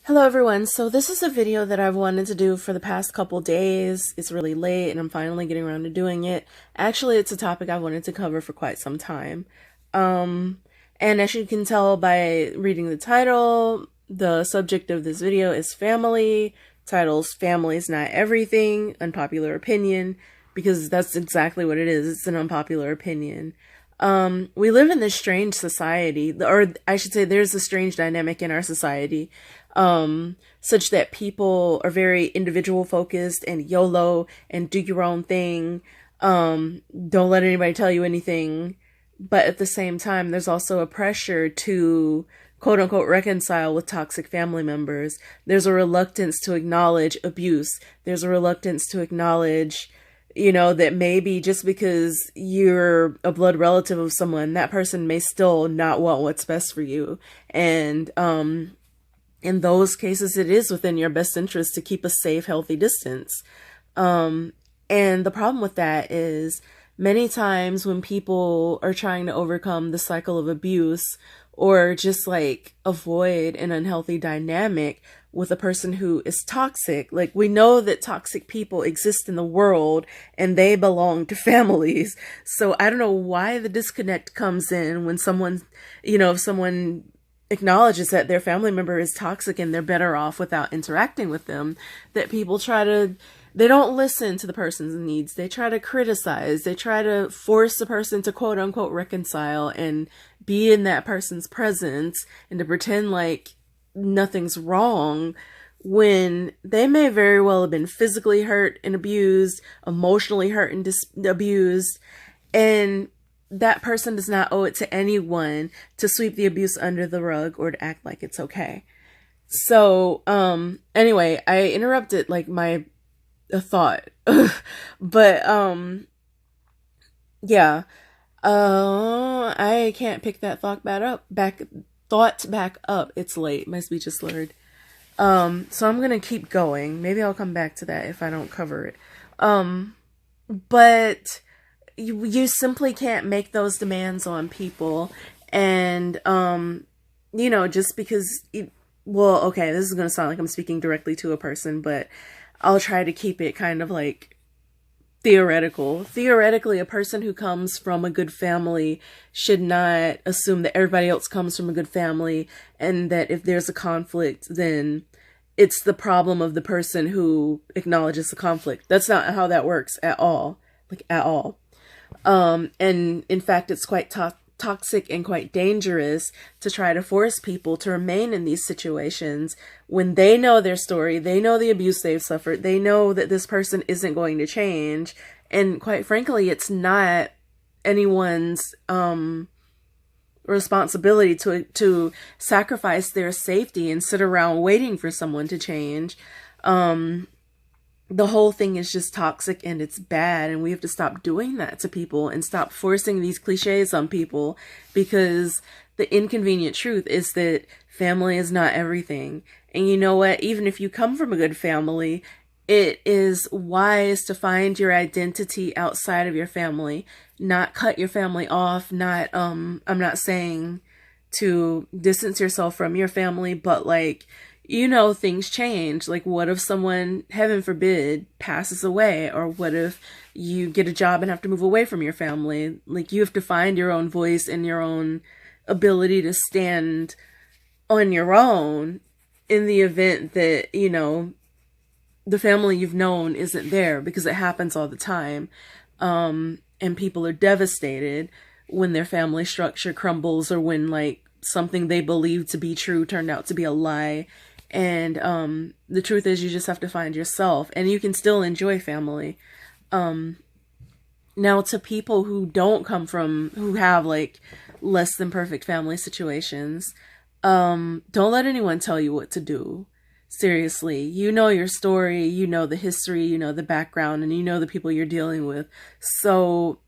Hello everyone, so this is a video that I've wanted to do for the past couple days. It's really late and I'm finally getting around to doing it. Actually, it's a topic I wanted to cover for quite some time. And as you can tell by reading the title, the subject of this video is family. Title's Family is Not Everything, Unpopular Opinion, because that's exactly what it is. It's an unpopular opinion. We live in this strange society, or I should say there's a strange dynamic in our society, such that people are very individual focused and YOLO and do your own thing. Don't let anybody tell you anything. But at the same time, there's also a pressure to quote unquote reconcile with toxic family members. There's a reluctance to acknowledge abuse. There's a reluctance to acknowledge that maybe just because you're a blood relative of someone, that person may still not want what's best for you. And in those cases, it is within your best interest to keep a safe, healthy distance. And the problem with that is many times when people are trying to overcome the cycle of abuse or just like avoid an unhealthy dynamic with a person who is toxic, like we know that toxic people exist in the world and they belong to families. So I don't know why the disconnect comes in when someone, if someone acknowledges that their family member is toxic and they're better off without interacting with them, that people they don't listen to the person's needs. They try to criticize. They try to force the person to quote unquote reconcile and be in that person's presence and to pretend like nothing's wrong when they may very well have been physically hurt and abused, emotionally hurt and abused, and that person does not owe it to anyone to sweep the abuse under the rug or to act like it's okay. So, anyway, I interrupted like a thought, but, yeah, I can't pick that thought back up. It's late. My speech is slurred. So I'm gonna keep going. Maybe I'll come back to that if I don't cover it. But you simply can't make those demands on people. And, just because, okay, this is gonna sound like I'm speaking directly to a person, but I'll try to keep it kind of like theoretical. Theoretically, a person who comes from a good family should not assume that everybody else comes from a good family and that if there's a conflict, then it's the problem of the person who acknowledges the conflict. That's not how that works at all. Like, at all. And in fact, it's quite toxic and quite dangerous to try to force people to remain in these situations when they know their story, they know the abuse they've suffered, they know that this person isn't going to change, and quite frankly, it's not anyone's responsibility to sacrifice their safety and sit around waiting for someone to change. The whole thing is just toxic and it's bad, and we have to stop doing that to people and stop forcing these cliches on people, because the inconvenient truth is that family is not everything. And you know what? Even if you come from a good family, it is wise to find your identity outside of your family, not cut your family off, I'm not saying to distance yourself from your family, but like, things change. Like, what if someone, heaven forbid, passes away? Or what if you get a job and have to move away from your family? Like, you have to find your own voice and your own ability to stand on your own in the event that, the family you've known isn't there, because it happens all the time. And people are devastated when their family structure crumbles, or when, like, something they believed to be true turned out to be a lie. And the truth is, you just have to find yourself, and you can still enjoy family. Now, to people who who have like less than perfect family situations, don't let anyone tell you what to do. Seriously, you know your story, you know the history, you know the background, and you know the people you're dealing with. So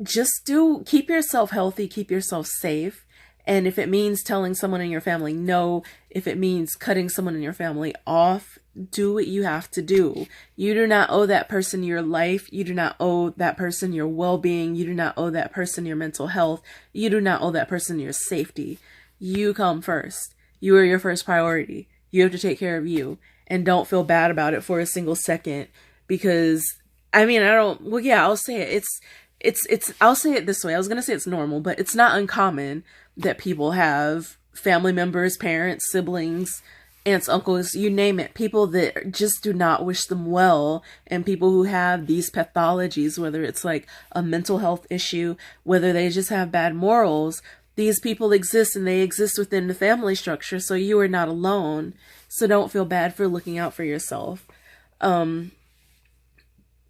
just keep yourself healthy, keep yourself safe. And if it means telling someone in your family no, if it means cutting someone in your family off, do what you have to do. You do not owe that person your life. You do not owe that person your well-being. You do not owe that person your mental health. You do not owe that person your safety. You come first. You are your first priority. You have to take care of you, and don't feel bad about it for a single second. Because I mean, I don't, well, yeah, I'll say it. I'll say it this way. I was going to say it's normal, but it's not uncommon that people have family members, parents, siblings, aunts, uncles, you name it, people that just do not wish them well, and people who have these pathologies, whether it's like a mental health issue, whether they just have bad morals. These people exist, and they exist within the family structure, so you are not alone. So don't feel bad for looking out for yourself.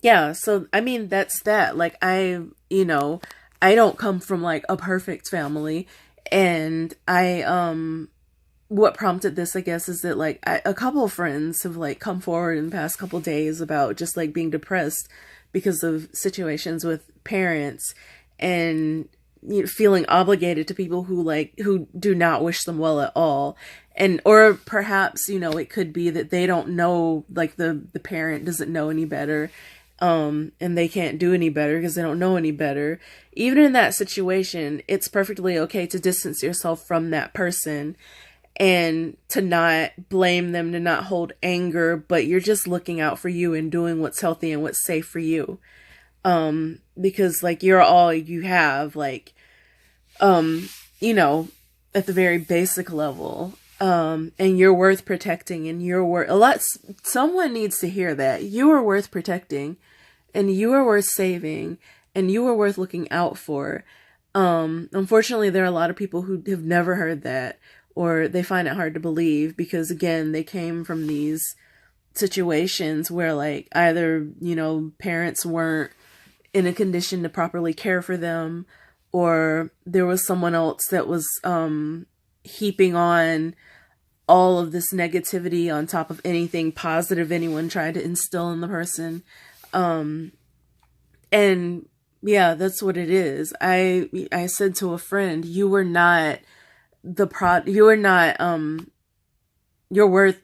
Yeah, so I mean, that's that. Like, I don't come from like a perfect family, and what prompted this, I guess, is that like a couple of friends have like come forward in the past couple of days about just like being depressed because of situations with parents, and feeling obligated to people who do not wish them well at all. And or perhaps it could be that they don't know, like the parent doesn't know any better, and they can't do any better because they don't know any better. Even in that situation, it's perfectly okay to distance yourself from that person and to not blame them, to not hold anger, but you're just looking out for you and doing what's healthy and what's safe for you. Because like you're all you have, like, at the very basic level. And you're worth protecting, and someone needs to hear that. You are worth protecting, and you are worth saving, and you are worth looking out for. Unfortunately, there are a lot of people who have never heard that, or they find it hard to believe because, again, they came from these situations where like either, parents weren't in a condition to properly care for them, or there was someone else that was, heaping on all of this negativity on top of anything positive anyone tried to instill in the person. And yeah, that's what it is. I said to a friend, you are not you are not, your worth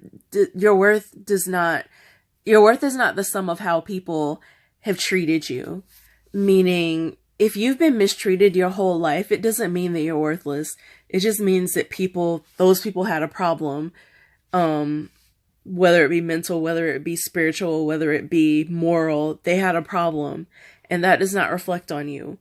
is not the sum of how people have treated you. Meaning, if you've been mistreated your whole life, it doesn't mean that you're worthless. It just means that those people had a problem, whether it be mental, whether it be spiritual, whether it be moral, they had a problem, and that does not reflect on you.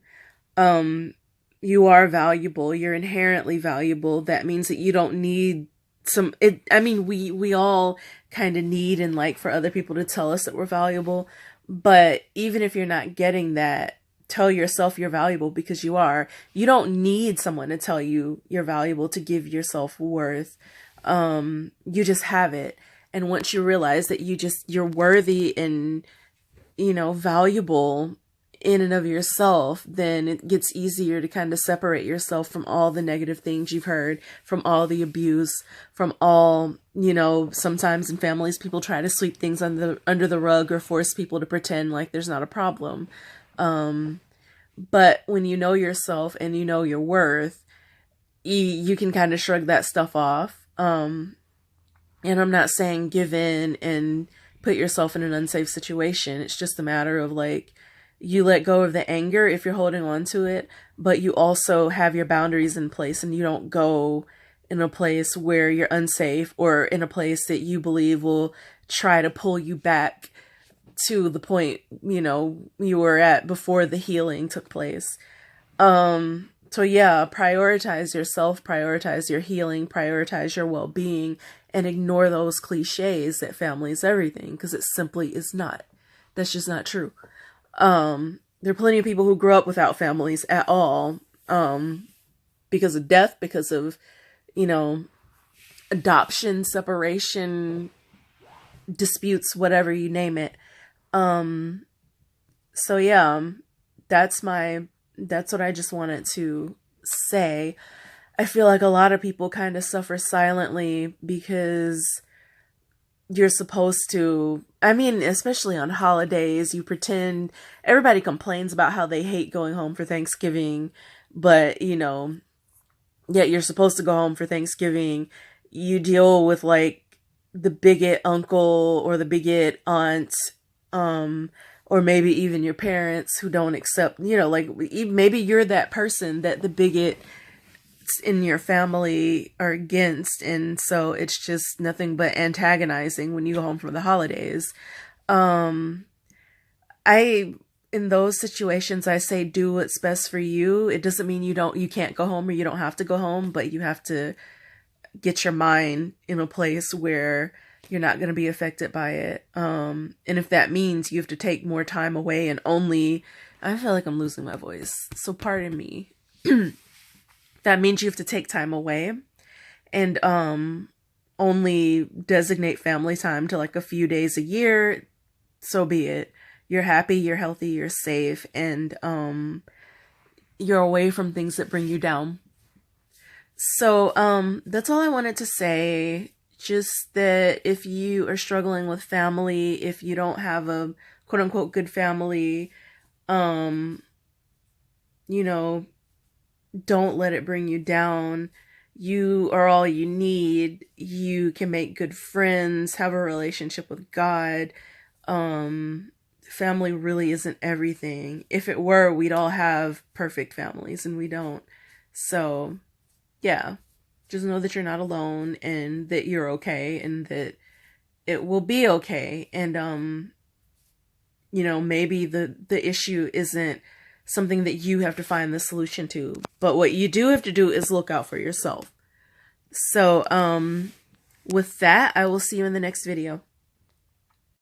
You are valuable. You're inherently valuable. That means that you don't need we all kind of need and like for other people to tell us that we're valuable. But even if you're not getting that, tell yourself you're valuable, because you are. You don't need someone to tell you you're valuable to give yourself worth. You just have it. And once you realize that you're worthy and, valuable in and of yourself, then it gets easier to kind of separate yourself from all the negative things you've heard, from all the abuse, from all, sometimes in families, people try to sweep things under the rug or force people to pretend like there's not a problem. But when you know yourself and you know your worth, you can kind of shrug that stuff off. And I'm not saying give in and put yourself in an unsafe situation. It's just a matter of like, you let go of the anger if you're holding on to it, but you also have your boundaries in place, and you don't go in a place where you're unsafe, or in a place that you believe will try to pull you back to the point, you were at before the healing took place. So yeah, prioritize yourself, prioritize your healing, prioritize your well-being, and ignore those cliches that family is everything, because it simply is not. That's just not true. There are plenty of people who grow up without families at all, because of death, because of, adoption, separation, disputes, whatever, you name it. So yeah, that's what I just wanted to say. I feel like a lot of people kind of suffer silently because you're supposed to, especially on holidays, you pretend, everybody complains about how they hate going home for Thanksgiving, but, yet you're supposed to go home for Thanksgiving. You deal with, like, the bigot uncle or the bigot aunt, or maybe even your parents who don't accept, maybe you're that person that the bigot in your family are against, and so it's just nothing but antagonizing when you go home from the holidays. I In those situations I say do what's best for you. It doesn't mean you can't go home or you don't have to go home, but you have to get your mind in a place where you're not going to be affected by it. And if that means you have to take more time away and only, I feel like I'm losing my voice, so pardon me. That means you have to take time away and only designate family time to like a few days a year, so be it. You're happy, you're healthy, you're safe, and you're away from things that bring you down. So that's all I wanted to say. Just that if you are struggling with family, if you don't have a quote unquote good family, um, you know, don't let it bring you down. You are all you need. You can make good friends, have a relationship with God. Family really isn't everything. If it were, we'd all have perfect families, and we don't. So, yeah, just know that you're not alone and that you're okay and that it will be okay. And, maybe the issue isn't something that you have to find the solution to, but what you do have to do is look out for yourself. So, with that, I will see you in the next video.